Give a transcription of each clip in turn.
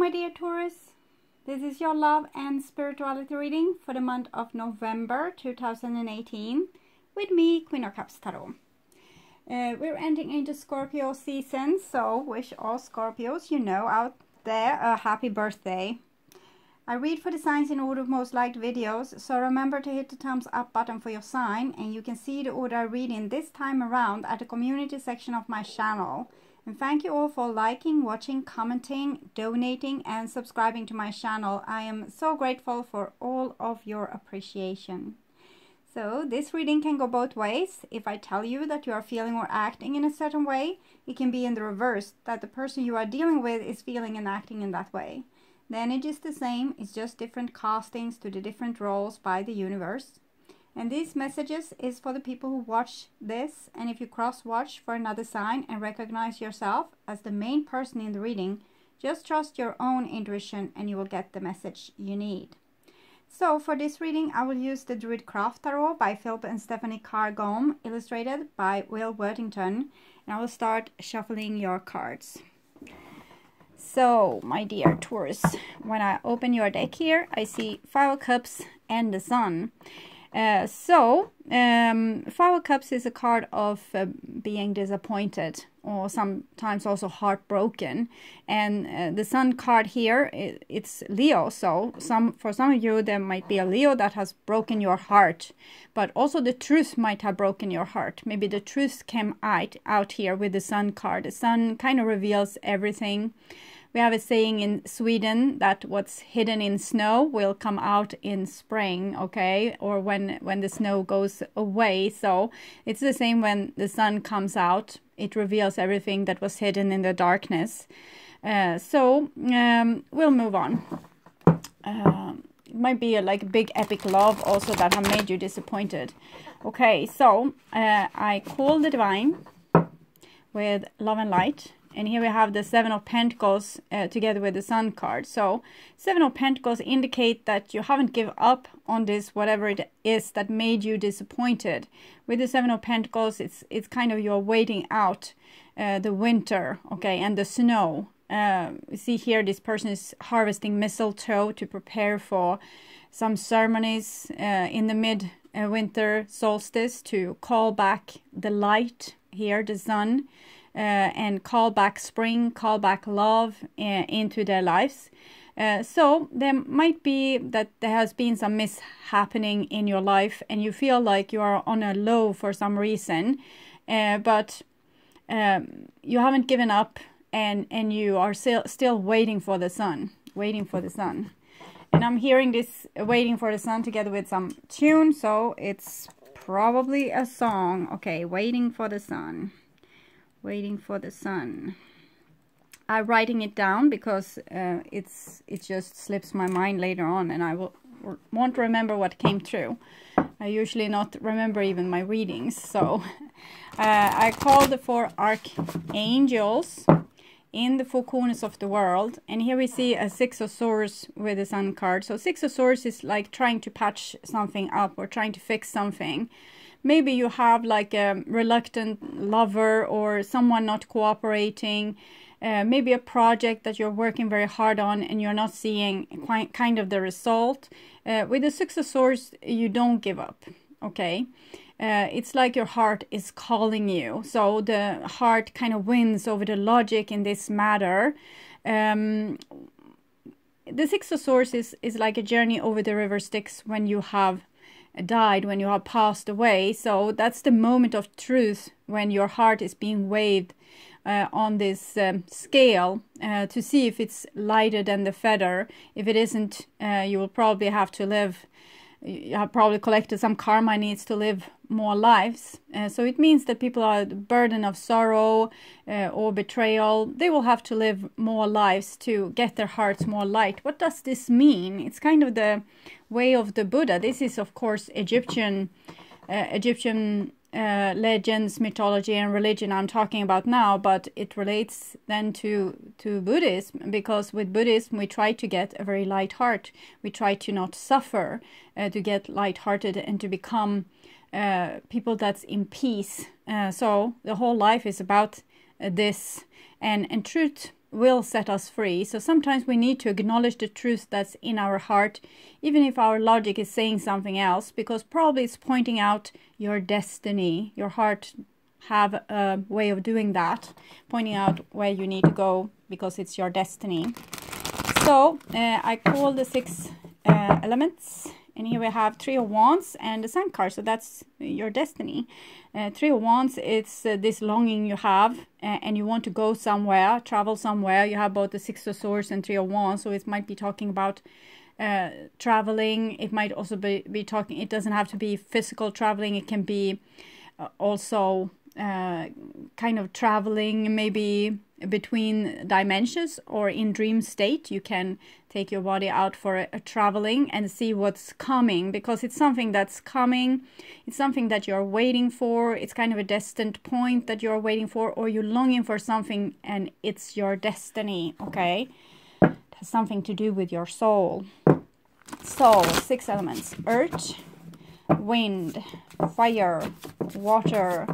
my dear Taurus. This is your love and spirituality reading for the month of November 2018 with me, Queen of Cups Tarot. We're entering into Scorpio season, so wish all Scorpios you know out there a happy birthday. I read for the signs in order of most liked videos, so remember to hit the thumbs up button for your sign, and you can see the order I read in this time around at the community section of my channel. And thank you all for liking, watching, commenting, donating and subscribing to my channel. I am so grateful for all of your appreciation. So this reading can go both ways. If I tell you that you are feeling or acting in a certain way, it can be in the reverse, that the person you are dealing with is feeling and acting in that way. The energy is the same, it's just different castings to the different roles by the universe. And these messages is for the people who watch this, and if you cross-watch for another sign and recognize yourself as the main person in the reading, just trust your own intuition and you will get the message you need. So for this reading, I will use the Druid Craft Tarot by Philip and Stephanie Carr-Gomm, illustrated by Will Worthington, and I will start shuffling your cards. So, my dear Taurus, when I open your deck here, I see Five of Cups and the Sun. Five of Cups is a card of being disappointed or sometimes also heartbroken, and the Sun card here, it's Leo. So for some of you there might be a Leo that has broken your heart, but also the truth might have broken your heart. Maybe the truth came out here with the Sun card. The Sun kind of reveals everything. We have a saying in Sweden that what's hidden in snow will come out in spring, okay? Or when the snow goes away. So it's the same when the sun comes out. It reveals everything that was hidden in the darkness. We'll move on. It might be like a big epic love also that have made you disappointed. Okay, so I call the divine with love and light. And here we have the Seven of Pentacles together with the Sun card. So Seven of Pentacles indicate that you haven't given up on this, whatever it is that made you disappointed. With the Seven of Pentacles, it's kind of you're waiting out the winter, okay, and the snow. You see here this person is harvesting mistletoe to prepare for some ceremonies in the mid-winter solstice to call back the light here, the sun. And call back spring, call back love into their lives. So there might be that there has been some mishappening in your life and you feel like you are on a low for some reason, but you haven't given up and you are still waiting for the sun, And I'm hearing this waiting for the sun together with some tune, so it's probably a song. Okay, waiting for the sun. Waiting for the sun. I'm writing it down because it just slips my mind later on and I won't remember what came through. I usually not remember even my readings. So I called the four archangels in the four corners of the world, and here we see a Six of Swords with the Sun card. So Six of Swords is like trying to patch something up or trying to fix something. Maybe you have like a reluctant lover or someone not cooperating. Maybe a project that you're working very hard on and you're not seeing kind of the result. With the Six of Swords, you don't give up, okay? It's like your heart is calling you. So the heart kind of wins over the logic in this matter. The Six of Swords is like a journey over the river Styx when you have died, when you have passed away. So that's the moment of truth when your heart is being weighed on this scale to see if it's lighter than the feather. If it isn't, you will probably have to live. You have probably collected some karma, needs to live more lives. So it means that people are the burden of sorrow or betrayal. They will have to live more lives to get their hearts more light. What does this mean? It's kind of the way of the Buddha. This is of course Egyptian legends, mythology and religion I'm talking about now, but it relates then to Buddhism, because with Buddhism we try to get a very light heart. We try to not suffer, to get light-hearted and to become people that's in peace. So the whole life is about this, and truth will set us free. So sometimes we need to acknowledge the truth that's in our heart, even if our logic is saying something else, because probably it's pointing out your destiny. Your heart have a way of doing that, pointing out where you need to go because it's your destiny. So I call the 6 elements, and here we have 3 of Wands and the Sun card, so that's your destiny. 3 of Wands, it's this longing you have, and you want to go somewhere, travel somewhere. You have both the 6 of Swords and 3 of Wands, so it might be talking about traveling. It might also be talking, it doesn't have to be physical traveling, it can be also kind of traveling maybe between dimensions, or in dream state. You can take your body out for a traveling and see what's coming, because it's something that's coming. It's something that you're waiting for. It's kind of a destined point that you're waiting for, or you're longing for something and it's your destiny. Okay, it has something to do with your soul. So 6 elements: earth, wind, fire, water,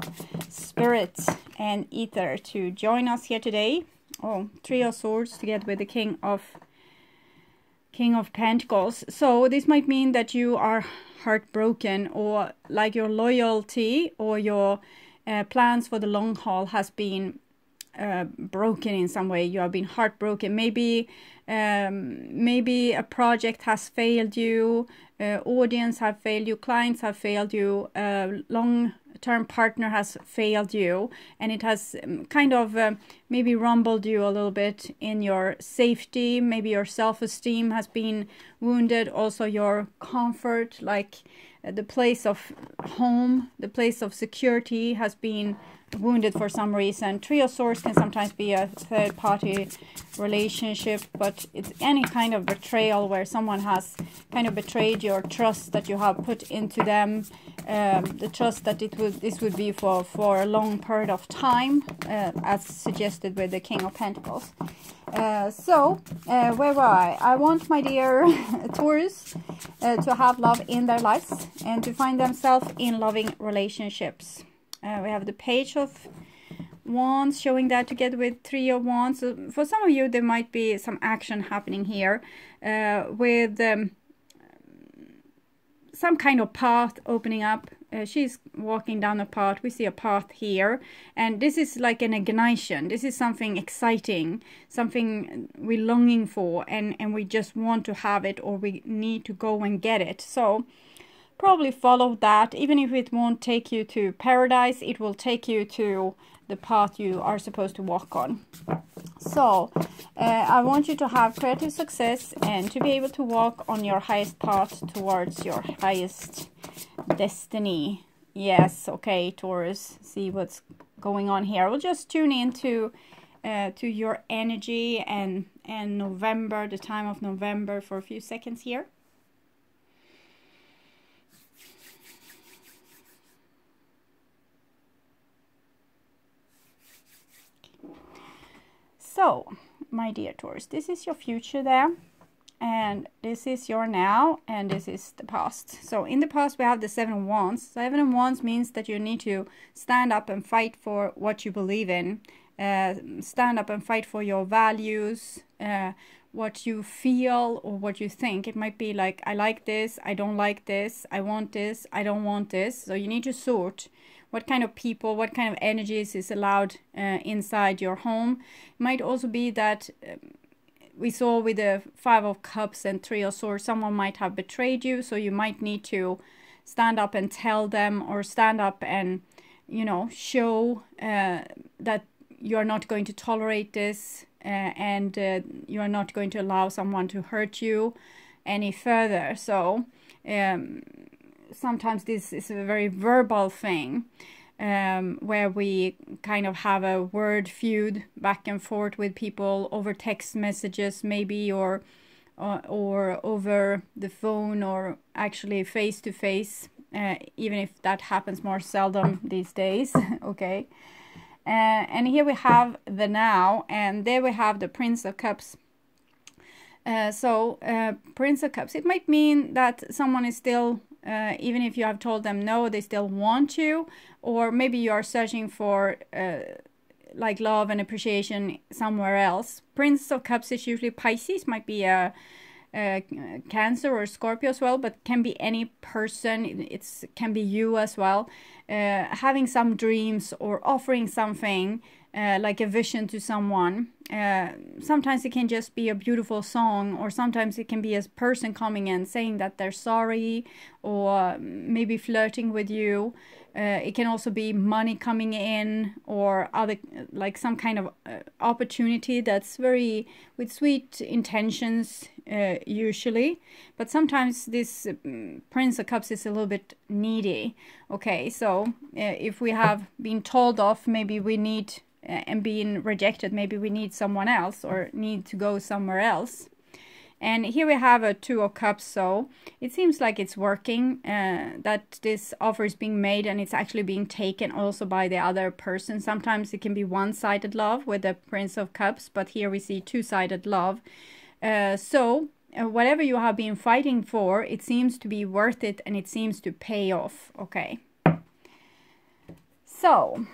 spirit, and ether to join us here today. Oh, 3 of Swords together with the King of Pentacles. So this might mean that you are heartbroken, or like your loyalty or your plans for the long haul has been broken in some way. You have been heartbroken. Maybe a project has failed you, audience have failed you, clients have failed you, long-term partner has failed you, and it has kind of maybe rumbled you a little bit in your safety. Maybe your self-esteem has been wounded, also your comfort, like the place of home, the place of security has been wounded for some reason. 3 of Swords can sometimes be a third-party relationship, but it's any kind of betrayal where someone has kind of betrayed your trust that you have put into them, the trust that this would be for a long period of time, as suggested with the King of Pentacles. Where were I? I want my dear Taurus to have love in their lives and to find themselves in loving relationships. We have the Page of Wands showing that together with 3 of Wands. So for some of you, there might be some action happening here with some kind of path opening up. She's walking down a path. We see a path here, and this is like an ignition. This is something exciting, something we're longing for, and we just want to have it, or we need to go and get it. So probably follow that. Even if it won't take you to paradise, it will take you to the path you are supposed to walk on. So I want you to have creative success and to be able to walk on your highest path towards your highest destiny. Yes, okay, Taurus, see what's going on here. We'll just tune into to your energy and November, the time of November, for a few seconds here. So, my dear Taurus, this is your future there, and this is your now, and this is the past. So in the past we have the 7 of Wands. 7 of Wands means that you need to stand up and fight for what you believe in. Stand up and fight for your values, what you feel or what you think. It might be like, I like this, I don't like this, I want this, I don't want this. So you need to sort what kind of people, what kind of energies is allowed inside your home. It might also be that we saw with the 5 of Cups and 3 of Swords, someone might have betrayed you, so you might need to stand up and tell them, or stand up and, you know, show that you are not going to tolerate this, and you are not going to allow someone to hurt you any further. So sometimes this is a very verbal thing, where we kind of have a word feud back and forth with people over text messages maybe, or over the phone, or actually face to face, even if that happens more seldom these days. Okay, and here we have the now, and there we have the Prince of Cups. Prince of Cups, it might mean that someone is still, even if you have told them no, they still want you, or maybe you are searching for like love and appreciation somewhere else. Prince of Cups is usually Pisces, might be a Cancer or Scorpio as well, but can be any person. It can be you as well, having some dreams or offering something, like a vision to someone. Sometimes it can just be a beautiful song, or sometimes it can be a person coming in saying that they're sorry, or maybe flirting with you. It can also be money coming in, or other, like some kind of opportunity that's very with sweet intentions, usually. But sometimes this Prince of Cups is a little bit needy. Okay, so if we have been told off, maybe we need and being rejected, maybe we need someone else or need to go somewhere else. And here we have a Two of Cups, so it seems like it's working, that this offer is being made and it's actually being taken also by the other person. Sometimes it can be one-sided love with the Prince of Cups, but here we see two-sided love. So whatever you have been fighting for, it seems to be worth it and it seems to pay off. Okay. So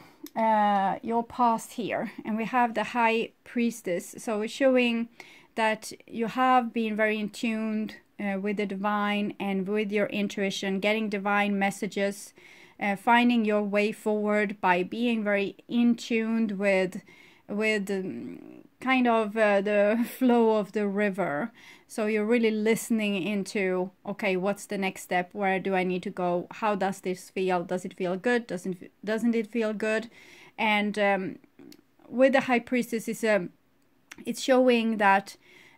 your past here, and we have the High Priestess. So it's showing that you have been very in tune with the divine and with your intuition, getting divine messages, finding your way forward by being very in tune with kind of the flow of the river. So you're really listening into, okay, what's the next step? Where do I need to go? How does this feel? Does it feel good? Doesn't it feel good? And with the High Priestess, it's showing that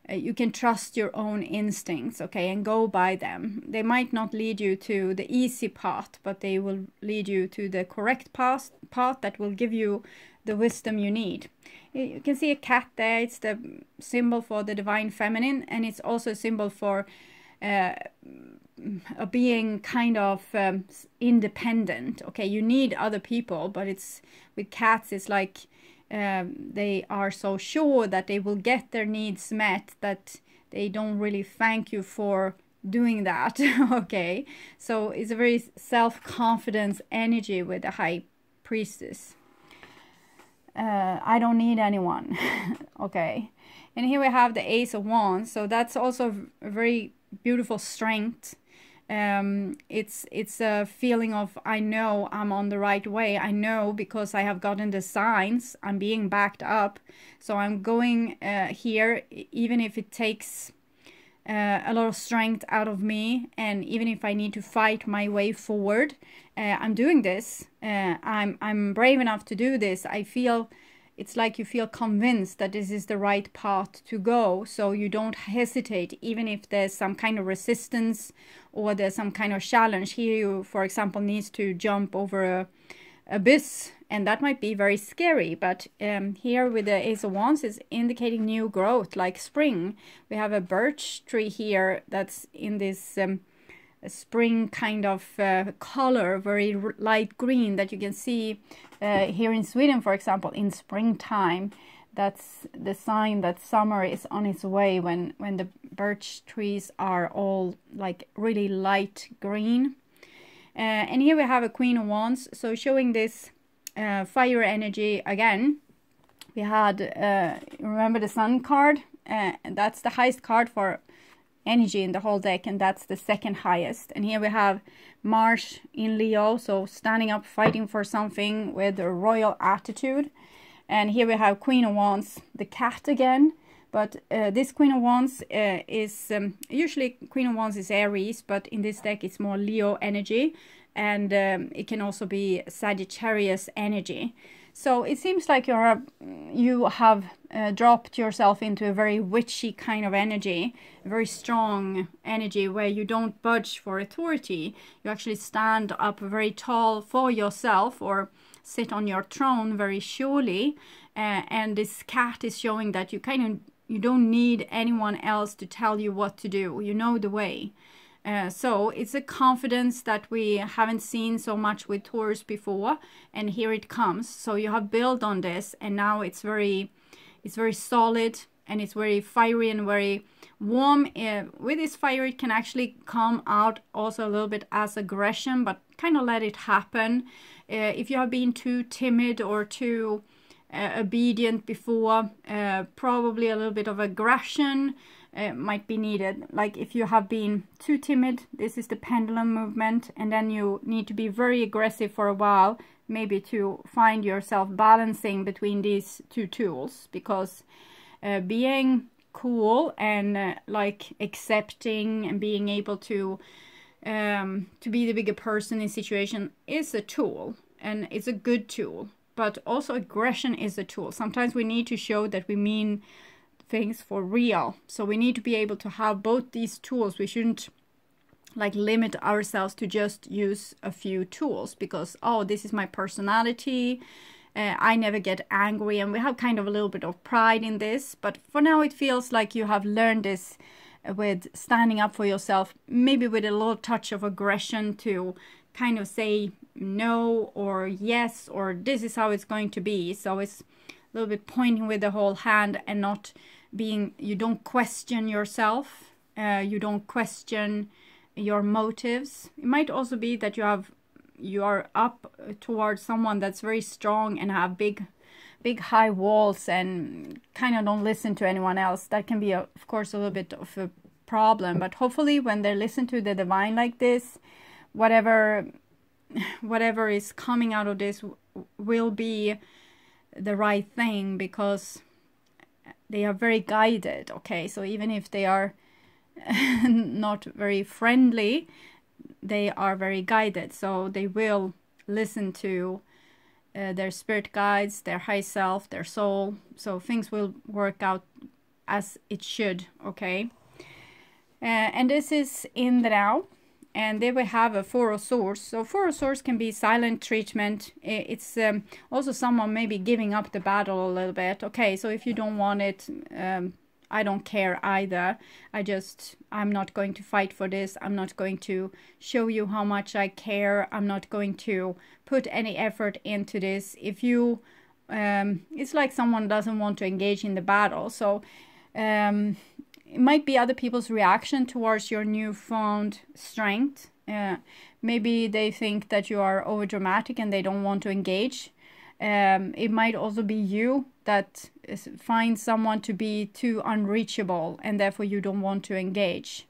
you can trust your own instincts, okay, and go by them. They might not lead you to the easy path, but they will lead you to the correct path that will give you the wisdom you need. You can see a cat there. It's the symbol for the divine feminine, and it's also a symbol for being kind of independent. Okay, you need other people, but it's with cats, it's like they are so sure that they will get their needs met that they don't really thank you for doing that. Okay, so it's a very self-confidence energy with the High Priestess. I don't need anyone. Okay, and here we have the Ace of Wands, so that's also a very beautiful strength. It's a feeling of, I know I'm on the right way. I know because I have gotten the signs. I'm being backed up. So I'm going here, even if it takes a lot of strength out of me, and even if I need to fight my way forward, I'm doing this. I'm brave enough to do this. I feel it's like you feel convinced that this is the right path to go, so you don't hesitate, even if there's some kind of resistance or there's some kind of challenge. Here you, for example, needs to jump over a abyss, and that might be very scary, but here with the Ace of Wands is indicating new growth, like spring. We have a birch tree here that's in this spring kind of color, very light green, that you can see here in Sweden, for example, in springtime. That's the sign that summer is on its way, when the birch trees are all like really light green. And here we have a Queen of Wands, so showing this fire energy again. We had, remember the Sun card? That's the highest card for energy in the whole deck, and that's the second highest. And here we have Mars in Leo, so standing up, fighting for something with a royal attitude. And here we have Queen of Wands, the cat again. But this Queen of Wands is, usually Queen of Wands is Aries, but in this deck it's more Leo energy. And it can also be Sagittarius energy. So it seems like you have dropped yourself into a very witchy kind of energy, a very strong energy where you don't budge for authority. You actually stand up very tall for yourself, or sit on your throne very surely. And this cat is showing that you don't need anyone else to tell you what to do. You know the way. So it's a confidence that we haven't seen so much with Taurus before, and here it comes. So you have built on this, and now it's very solid, and it's very fiery and very warm. With this fire, it can actually come out also a little bit as aggression, but kind of let it happen. If you have been too timid or too obedient before. Probably a little bit of aggression might be needed. Like if you have been too timid, this is the pendulum movement, and then you need to be very aggressive for a while, maybe to find yourself balancing between these two tools, because being cool and like accepting and being able to be the bigger person in situation is a tool, and it's a good tool. But also aggression is a tool. Sometimes we need to show that we mean things for real. So we need to be able to have both these tools. We shouldn't like limit ourselves to just use a few tools because, oh, this is my personality. I never get angry, and we have kind of a little bit of pride in this. But for now, it feels like you have learned this with standing up for yourself, maybe with a little touch of aggression to kind of say no or yes, or this is how it's going to be. So it's a little bit pointing with the whole hand and not being, you don't question yourself, you don't question your motives. It might also be that you are up towards someone that's very strong and have big high walls and kind of don't listen to anyone else. That can be of course a little bit of a problem, but hopefully when they listen to the divine like this, whatever is coming out of this will be the right thing, because they are very guided. Okay, so even if they are not very friendly, they are very guided, so they will listen to their spirit guides, their high self, their soul. So things will work out as it should. Okay, and this is in the now, and they will have a Four of Swords. So Four of Swords can be silent treatment. It's also someone maybe giving up the battle a little bit. Okay, so if you don't want it, I don't care either. I'm not going to fight for this. I'm not going to show you how much I care. I'm not going to put any effort into this. If you, it's like someone doesn't want to engage in the battle. So it might be other people's reaction towards your newfound strength. Maybe they think that you are over dramatic and they don't want to engage. It might also be you that finds someone to be too unreachable and therefore you don't want to engage.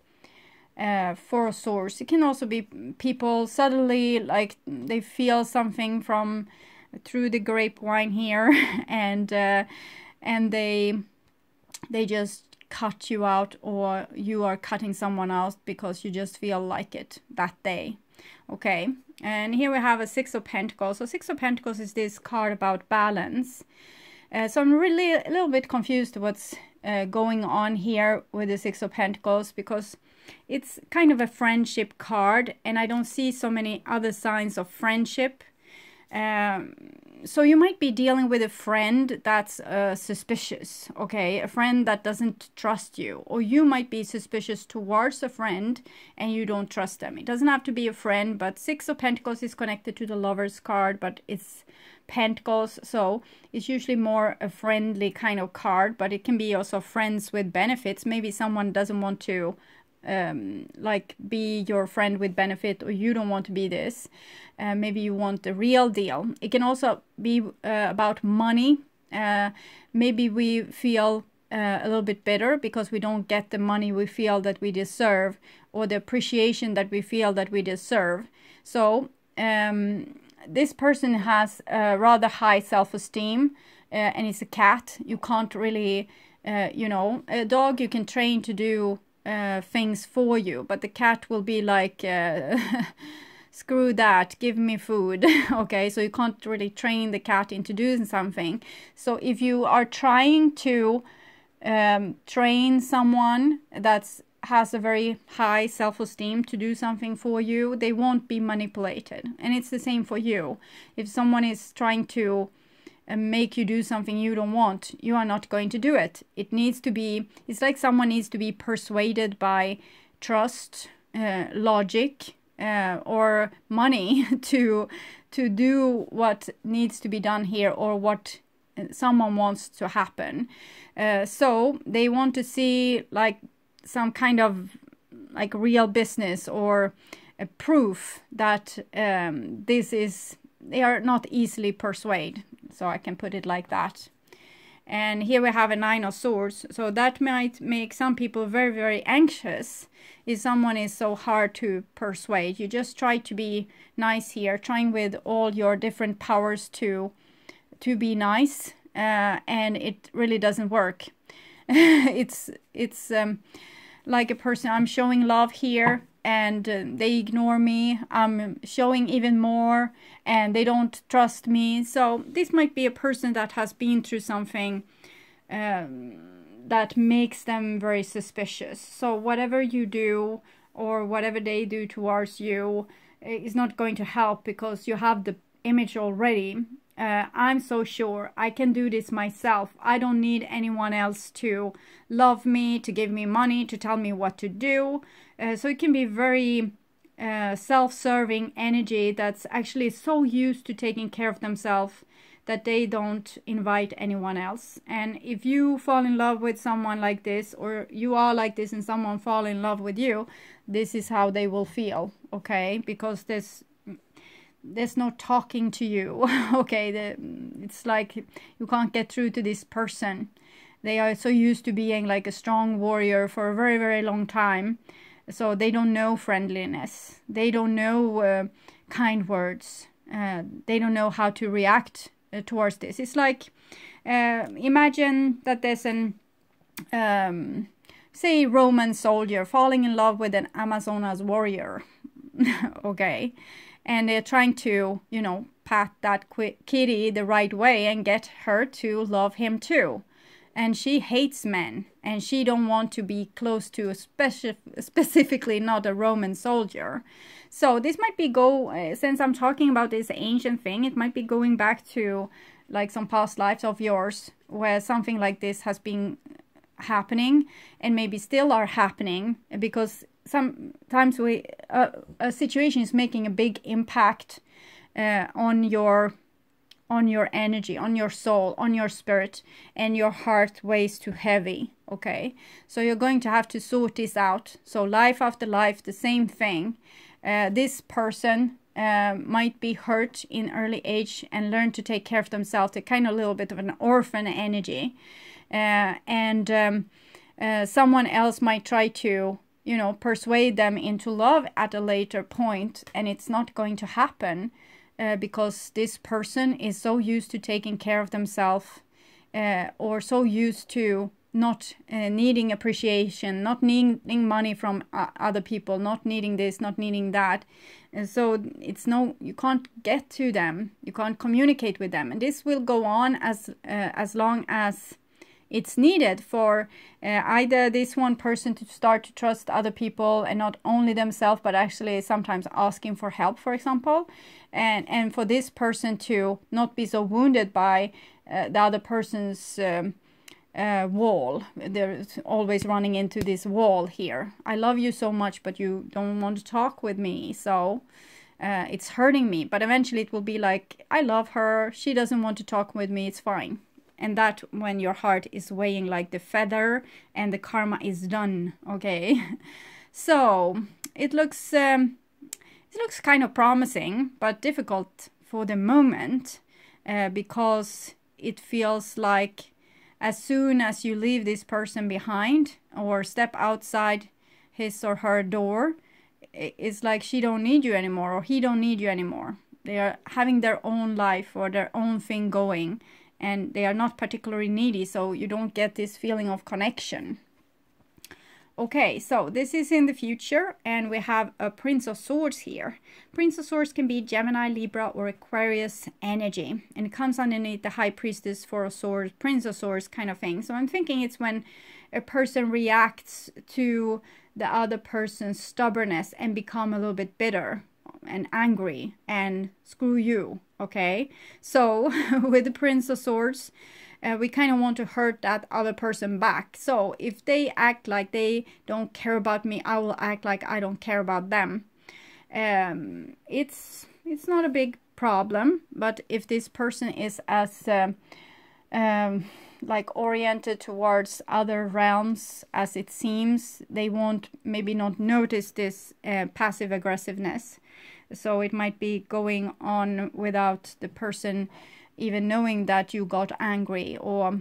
Four of Swords. It can also be people suddenly like they feel something from through the grapevine here and they just cut you out, or you are cutting someone out because you just feel like it that day. Okay, and here we have a Six of Pentacles. So Six of Pentacles is this card about balance. So I'm really a little bit confused what's going on here with the Six of Pentacles, because it's kind of a friendship card and I don't see so many other signs of friendship. So you might be dealing with a friend that's suspicious, okay? A friend that doesn't trust you, or you might be suspicious towards a friend and you don't trust them. It doesn't have to be a friend, but Six of Pentacles is connected to the Lover's card, but it's Pentacles, so it's usually more a friendly kind of card, but it can be also friends with benefits. Maybe someone doesn't want to like be your friend with benefit, or you don't want to be this. Maybe you want the real deal. It can also be about money. Maybe we feel a little bit bitter because we don't get the money we feel that we deserve, or the appreciation that we feel that we deserve. So this person has a rather high self-esteem, and it's a cat. You can't really, you know, a dog you can train to do things for you, but the cat will be like screw that, give me food. Okay, so you can't really train the cat into doing something. So if you are trying to train someone that has a very high self-esteem to do something for you, they won't be manipulated. And it's the same for you. If someone is trying to make you do something you don't want, you are not going to do it. It needs to be, it's like someone needs to be persuaded by trust, logic, or money to do what needs to be done here, or what someone wants to happen. So they want to see like some kind of like real business, or a proof that this is, they are not easily persuaded. So I can put it like that. And here we have a 9 of Swords. So that might make some people very, very anxious if someone is so hard to persuade. You just try to be nice here, trying with all your different powers to be nice, and it really doesn't work. It's like a person, I'm showing love here, and they ignore me. I'm showing even more, and they don't trust me. So this might be a person that has been through something that makes them very suspicious. So whatever you do or whatever they do towards you is not going to help, because you have the image already. I'm so sure I can do this myself. I don't need anyone else to love me, to give me money, to tell me what to do. So it can be very self-serving energy that's actually so used to taking care of themselves that they don't invite anyone else. And if you fall in love with someone like this, or you are like this and someone fall in love with you, this is how they will feel, okay? Because there's no talking to you, okay? It's like you can't get through to this person. They are so used to being like a strong warrior for a very, very long time. So they don't know friendliness. They don't know kind words. They don't know how to react towards this. It's like, imagine that there's an, say, Roman soldier falling in love with an Amazonas warrior, okay? And they're trying to, you know, pat that kitty the right way and get her to love him too. And she hates men, and she don't want to be close to specifically not a Roman soldier. So this might be since I'm talking about this ancient thing, it might be going back to like some past lives of yours where something like this has been happening, and maybe still are happening, because sometimes a situation is making a big impact on your energy, on your soul, on your spirit, and your heart weighs too heavy, okay? So you're going to have to sort this out. So life after life, the same thing. This person might be hurt in early age and learn to take care of themselves. They're kind of a little bit of an orphan energy. Someone else might try to, you know, persuade them into love at a later point, and it's not going to happen. Because this person is so used to taking care of themselves, or so used to not needing appreciation, not needing money from other people, not needing this, not needing that. And so you can't get to them, you can't communicate with them. And this will go on as long as it's needed for either this one person to start to trust other people, and not only themselves, but actually sometimes asking for help, for example, and for this person to not be so wounded by the other person's wall. They're always running into this wall here. I love you so much, but you don't want to talk with me, so it's hurting me. But eventually it will be like, I love her, she doesn't want to talk with me, it's fine. And that when your heart is weighing like the feather and the karma is done, okay? So it looks kind of promising, but difficult for the moment, because it feels like as soon as you leave this person behind or step outside his or her door, it's like she don't need you anymore, or he don't need you anymore. They are having their own life or their own thing going, and they are not particularly needy, so you don't get this feeling of connection. Okay, so this is in the future, and we have a Prince of Swords here. Prince of Swords can be Gemini, Libra, or Aquarius energy, and it comes underneath the High Priestess, Four of Swords, Prince of Swords kind of thing. So I'm thinking it's when a person reacts to the other person's stubbornness and become a little bit bitter and angry and screw you, okay? So with the Prince of Swords, we kind of want to hurt that other person back. So if they act like they don't care about me, I will act like I don't care about them. It's not a big problem, but if this person is as like oriented towards other realms as it seems, they won't maybe not notice this passive aggressiveness. So it might be going on without the person even knowing that you got angry, or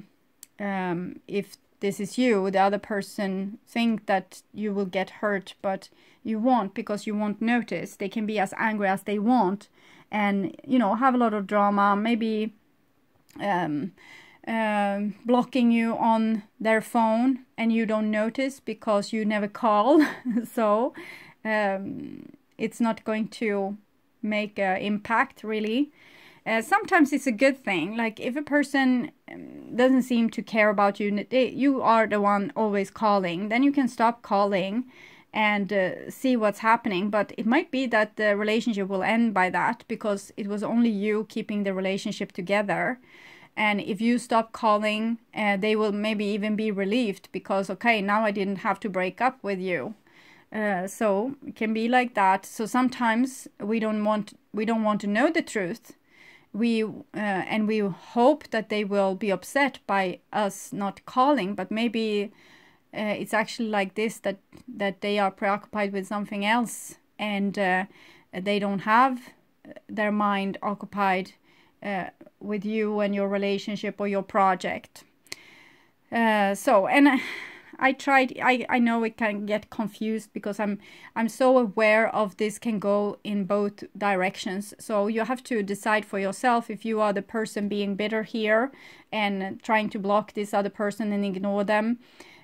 if this is you, the other person think that you will get hurt, but you won't, because you won't notice. They can be as angry as they want, and you know, have a lot of drama, maybe blocking you on their phone, and you don't notice because you never call. So it's not going to make an impact really. Sometimes it's a good thing, like if a person doesn't seem to care about you, you are the one always calling, then you can stop calling and see what's happening. But it might be that the relationship will end by that, because it was only you keeping the relationship together. And if you stop calling, they will maybe even be relieved, because okay, now I didn't have to break up with you. So it can be like that. So sometimes we don't want to know the truth. And we hope that they will be upset by us not calling, but maybe it's actually like this, that they are preoccupied with something else, and they don't have their mind occupied with you and your relationship or your project. I know it can get confused, because I'm so aware of this can go in both directions. So you have to decide for yourself if you are the person being bitter here and trying to block this other person and ignore them,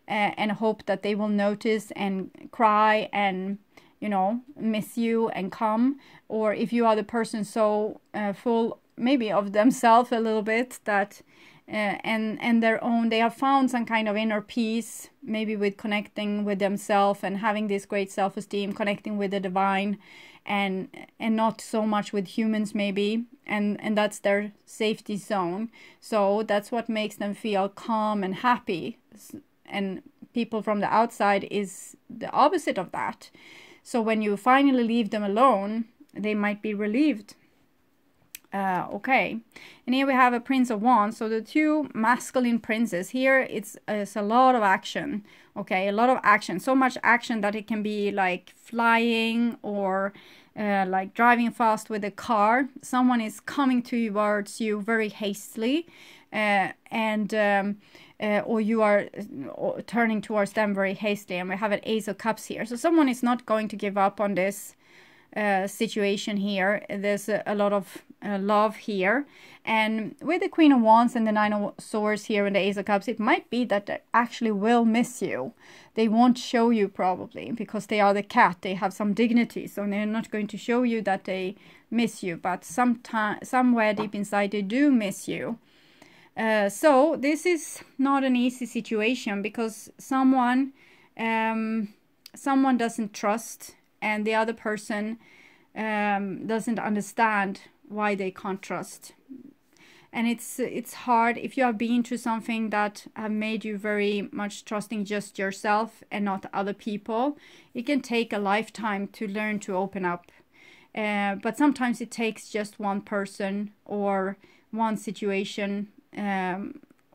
and hope that they will notice and cry and, you know, miss you and come. Or if you are the person so full maybe of themselves a little bit, that and their own, they have found some kind of inner peace, maybe with connecting with themselves and having this great self-esteem, connecting with the divine, and not so much with humans maybe, and that's their safety zone. So that's what makes them feel calm and happy, and people from the outside is the opposite of that. So when you finally leave them alone, they might be relieved. Okay, and here we have a Prince of Wands. So the two masculine princes here, it's a lot of action. Okay, a lot of action, so much action that it can be like flying, or like driving fast with a car. Someone is coming towards you very hastily, or you are turning towards them very hastily. And we have an Ace of Cups here, so someone is not going to give up on this situation here. There's a lot of love here, and with the Queen of Wands and the Nine of Swords here and the Ace of Cups, it might be that they actually will miss you. They won't show you, probably because they are the cat, they have some dignity, so they're not going to show you that they miss you, but somewhere deep inside they do miss you. So this is not an easy situation, because someone doesn't trust, and the other person doesn't understand why they can't trust. And it's hard if you have been through something that have made you very much trusting just yourself and not other people. It can take a lifetime to learn to open up. But sometimes it takes just one person or one situation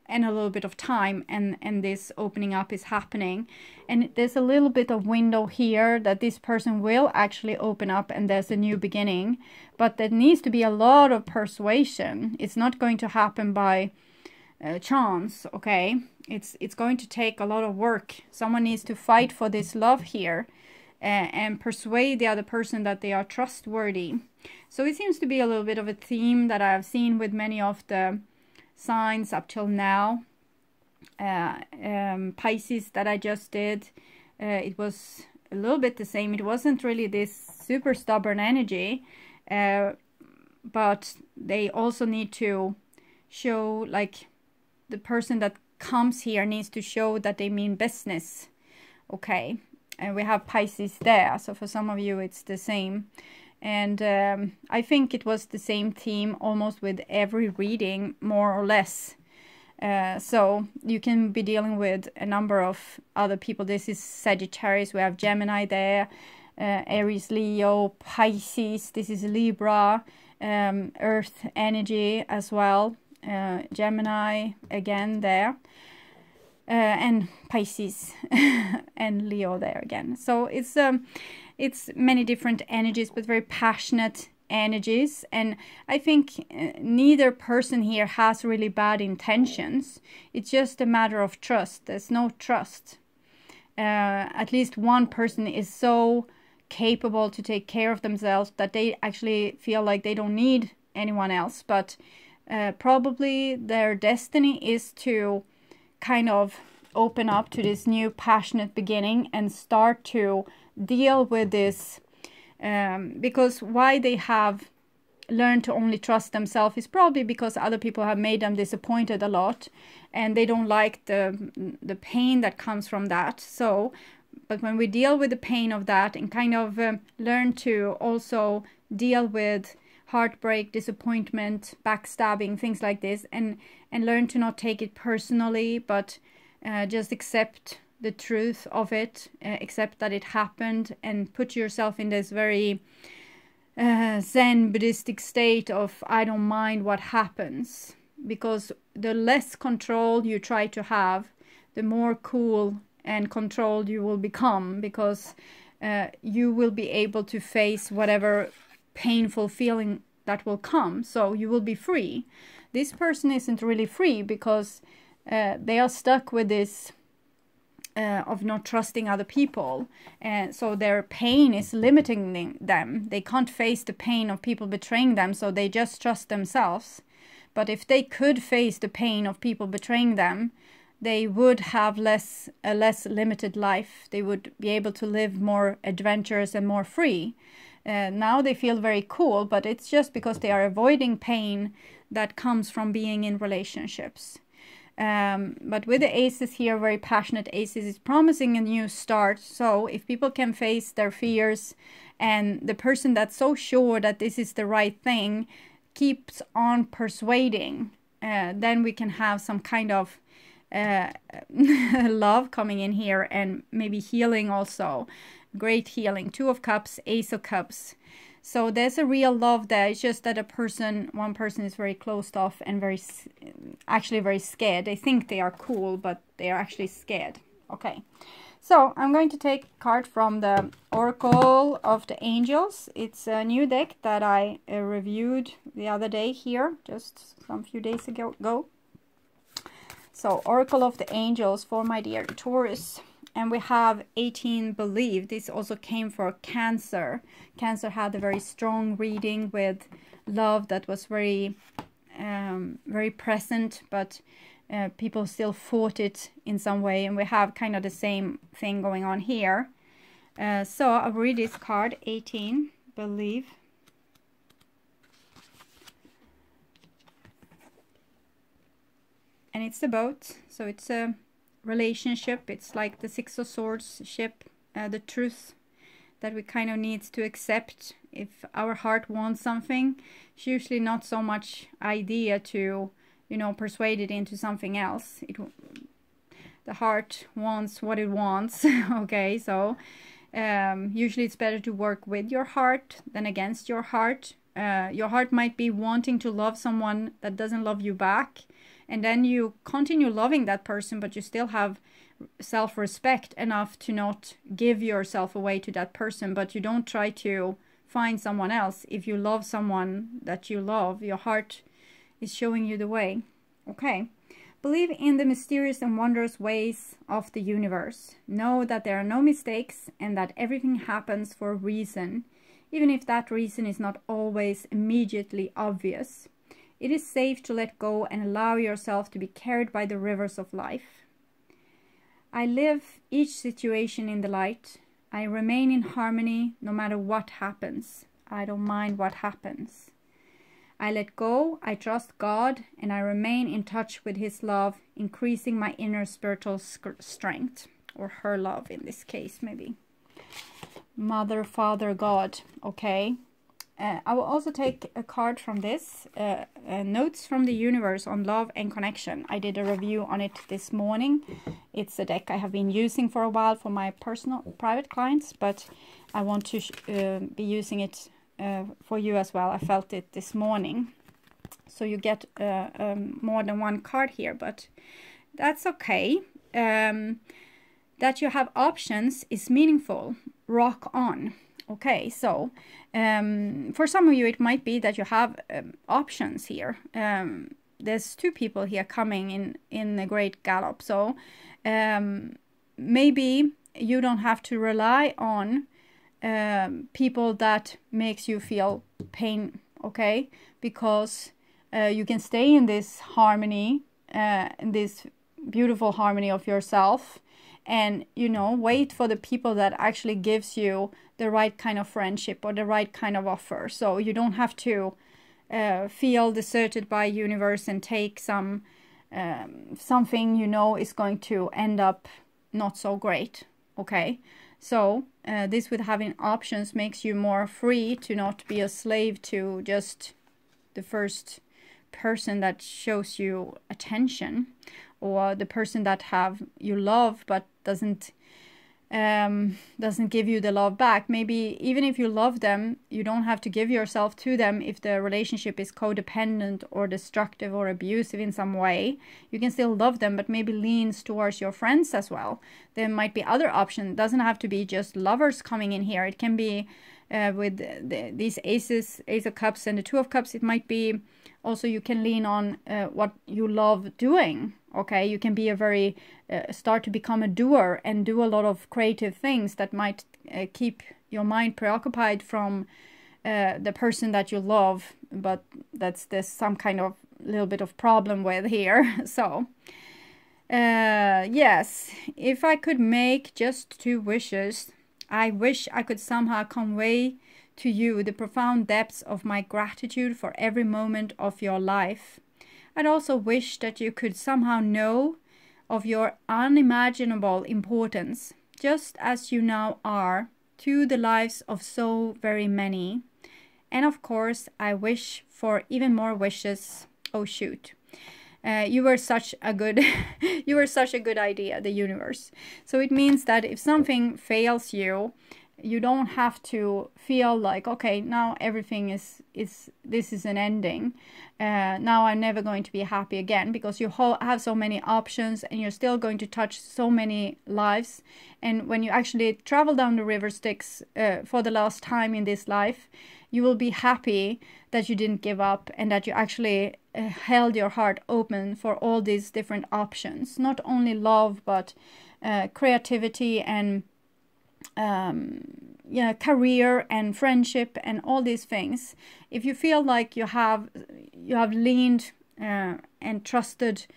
and a little bit of time, and this opening up is happening. And there's a little bit of window here that this person will actually open up, and there's a new beginning. But there needs to be a lot of persuasion. It's not going to happen by chance, okay? It's going to take a lot of work. Someone needs to fight for this love here, and persuade the other person that they are trustworthy. So it seems to be a little bit of a theme that I've seen with many of the signs up till now. Pisces that I just did, it was a little bit the same. It wasn't really this super stubborn energy, but they also need to show, like, the person that comes here needs to show that they mean business. Okay, and we have Pisces there, so for some of you it's the same. And I think it was the same theme almost with every reading, more or less. So you can be dealing with a number of other people. This is Sagittarius, we have Gemini there, Aries, Leo, Pisces, this is Libra, Earth energy as well, Gemini again there, and Pisces and Leo there again. So it's many different energies, but very passionate energies, and I think neither person here has really bad intentions. It's just a matter of trust. There's no trust. At least one person is so capable to take care of themselves that they actually feel like they don't need anyone else, but probably their destiny is to kind of open up to this new passionate beginning and start to deal with this, because why they have learned to only trust themselves is probably because other people have made them disappointed a lot, and they don't like the pain that comes from that. So but when we deal with the pain of that and kind of learn to also deal with heartbreak, disappointment, backstabbing, things like this, and learn to not take it personally, but just accept the truth of it, accept that it happened, and put yourself in this very Zen Buddhistic state of I don't mind what happens, because the less control you try to have, the more cool and controlled you will become, because you will be able to face whatever painful feeling that will come. So you will be free. This person isn't really free because they are stuck with this of not trusting other people, and so their pain is limiting them. They can't face the pain of people betraying them, so they just trust themselves. But if they could face the pain of people betraying them, they would have a less limited life. They would be able to live more adventurous and more free. Now they feel very cool, but it's just because they are avoiding pain that comes from being in relationships. But with the aces here, very passionate aces, is promising a new start. So if people can face their fears, and the person that's so sure that this is the right thing keeps on persuading, then we can have some kind of love coming in here, and maybe healing also. Great healing. Two of Cups, Ace of Cups. So there's a real love there. It's just that one person is very closed off and actually very scared. They think they are cool, but they are actually scared. Okay, so I'm going to take a card from the Oracle of the Angels. It's a new deck that I reviewed the other day here, just some few days ago. So Oracle of the Angels for my dear Taurus. And we have 18, Believe. This also came for Cancer. Cancer had a very strong reading with love that was very, very present, but people still fought it in some way. And we have kind of the same thing going on here. So I'll read this card, 18, Believe. And it's a boat, so it's a relationship. It's like the Six of Swords ship, the truth that we kind of need to accept. If our heart wants something, it's usually not so much idea to, persuade it into something else. The heart wants what it wants. Okay, so usually it's better to work with your heart than against your heart. Your heart might be wanting to love someone that doesn't love you back, and then you continue loving that person, but you still have self-respect enough to not give yourself away to that person, but you don't try to find someone else. If you love someone that you love, your heart is showing you the way. Okay. Believe in the mysterious and wondrous ways of the universe. Know that there are no mistakes and that everything happens for a reason, even if that reason is not always immediately obvious. It is safe to let go and allow yourself to be carried by the rivers of life. I live each situation in the light. I remain in harmony no matter what happens. I don't mind what happens. I let go, I trust God, and I remain in touch with His love, increasing my inner spiritual strength. Or her love in this case, maybe. Mother, Father, God. Okay. I will also take a card from this, Notes from the Universe on Love and Connection. I did a review on it this morning. It's a deck I have been using for a while for my private clients, but I want to be using it for you as well. I felt it this morning. So you get more than one card here, but that's okay. That you have options is meaningful. Rock on. Okay, so for some of you, it might be that you have options here. There's two people here coming in a great gallop. So maybe you don't have to rely on people that makes you feel pain, okay? Because you can stay in this harmony, in this beautiful harmony of yourself, and, you know, wait for the people that actually gives you the right kind of friendship or the right kind of offer. So you don't have to feel deserted by universe and take something you know is going to end up not so great, okay? So this with having options makes you more free to not be a slave to just the first person that shows you attention, or the person that you love but doesn't give you the love back. Maybe even if you love them, you don't have to give yourself to them if the relationship is codependent or destructive or abusive in some way. You can still love them, but maybe leans towards your friends as well. There might be other options. It doesn't have to be just lovers coming in here. It can be with these ace of cups and the two of cups. It might be also you can lean on what you love doing. Okay, you can be a very start to become a doer and do a lot of creative things that might keep your mind preoccupied from the person that you love, but there's some kind of little bit of problem with here. So yes, if I could make just 2 wishes, I wish I could somehow convey to you the profound depths of my gratitude for every moment of your life. I'd also wish that you could somehow know of your unimaginable importance, just as you now are, to the lives of so very many. And of course, I wish for even more wishes. Oh shoot. You were such a good idea, the universe. So it means that if something fails you, you don't have to feel like, okay, now everything this is an ending. Now I'm never going to be happy again, because you have so many options and you're still going to touch so many lives. And when you actually travel down the river Styx for the last time in this life, you will be happy that you didn't give up and that you actually held your heart open for all these different options. Not only love, but creativity and career and friendship and all these things. If you feel like you have leaned and trusted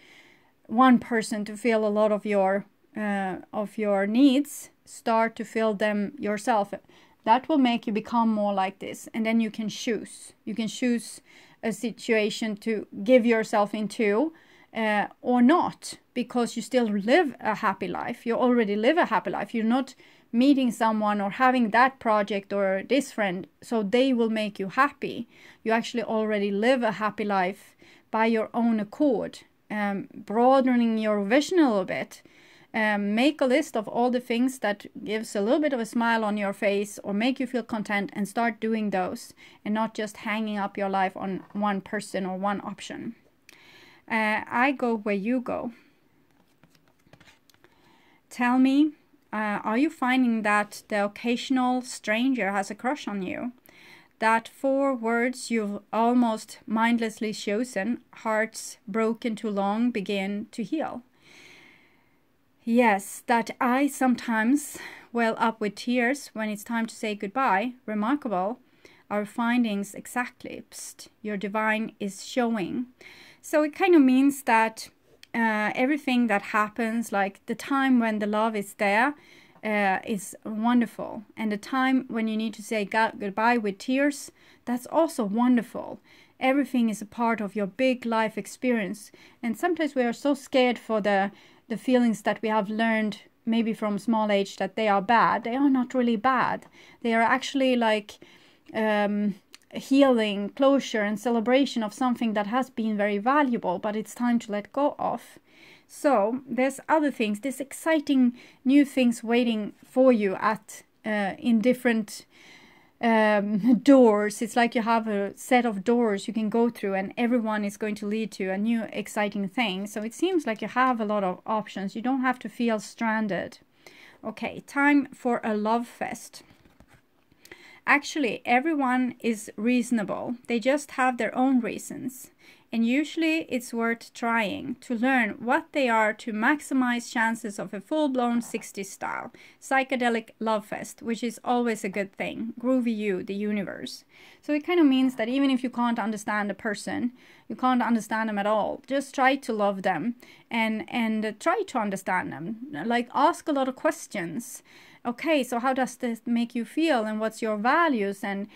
one person to fill a lot of your needs, start to fill them yourself. That will make you become more like this, and then you can choose. You can choose a situation to give yourself into or not, because you still live a happy life. You already live a happy life. You're not meeting someone or having that project or this friend so they will make you happy. You actually already live a happy life by your own accord. Broadening your vision a little bit. Make a list of all the things that gives a little bit of a smile on your face or make you feel content, and start doing those, and not just hanging up your life on one person or one option. I go where you go. Tell me, are you finding that the occasional stranger has a crush on you? That 4 words you've almost mindlessly chosen, hearts broken too long, begin to heal? Yes, that I sometimes well up with tears when it's time to say goodbye. Remarkable. Our findings exactly. Psst, your divine is showing. So it kind of means that everything that happens, like the time when the love is there, is wonderful. And the time when you need to say goodbye with tears, that's also wonderful. Everything is a part of your big life experience. And sometimes we are so scared for the feelings that we have learned maybe from small age that they are bad. They are not really bad. They are actually like healing, closure and celebration of something that has been very valuable, but it's time to let go of. So there's other things, there's exciting new things waiting for you at in different doors. It's like you have a set of doors you can go through, and everyone is going to lead to a new exciting thing. So it seems like you have a lot of options. You don't have to feel stranded. Okay, time for a love fest. Actually, everyone is reasonable. They just have their own reasons. And usually it's worth trying to learn what they are to maximize chances of a full-blown 60s style psychedelic love fest, which is always a good thing. Groovy you, the universe. So it kind of means that even if you can't understand a person, you can't understand them at all, just try to love them and try to understand them. Like, ask a lot of questions. Okay, so how does this make you feel, and what's your values, and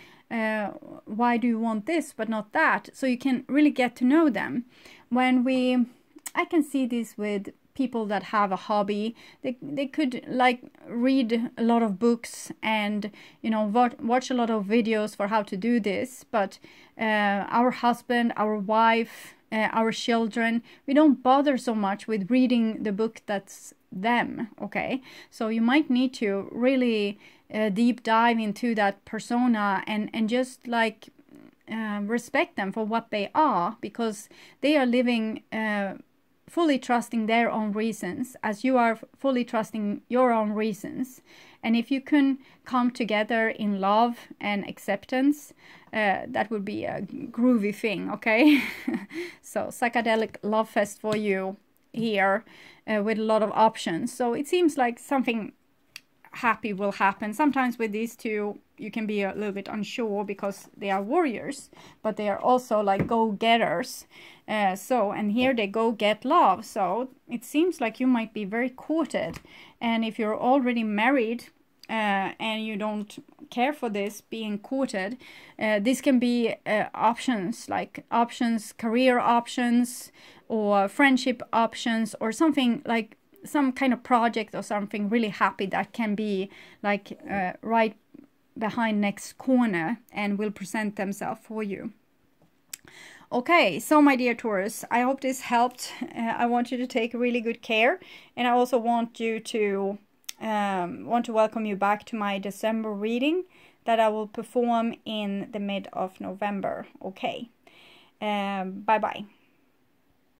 why do you want this but not that? So you can really get to know them. I can see this with people that have a hobby. They could like read a lot of books and, you know, watch a lot of videos for how to do this, but our husband, our wife, our children, we don't bother so much with reading the book that's them. Okay, so you might need to really deep dive into that persona and just like respect them for what they are, because they are living fully trusting their own reasons, as you are fully trusting your own reasons. And if you can come together in love and acceptance, that would be a groovy thing. Okay. So psychedelic love fest for you here, with a lot of options. So it seems like something happy will happen. Sometimes with these two you can be a little bit unsure because they are warriors, but they are also like go-getters. And here they go get love. So it seems like you might be very courted. And if you're already married and you don't care for this being courted, this can be options, like options, career options, or friendship options, or something like some kind of project or something really happy that can be like right behind next corner and will present themselves for you. Okay, so my dear Taurus, I hope this helped. I want you to take really good care, and I also want you to welcome you back to my December reading that I will perform in the mid of November. Okay, bye bye.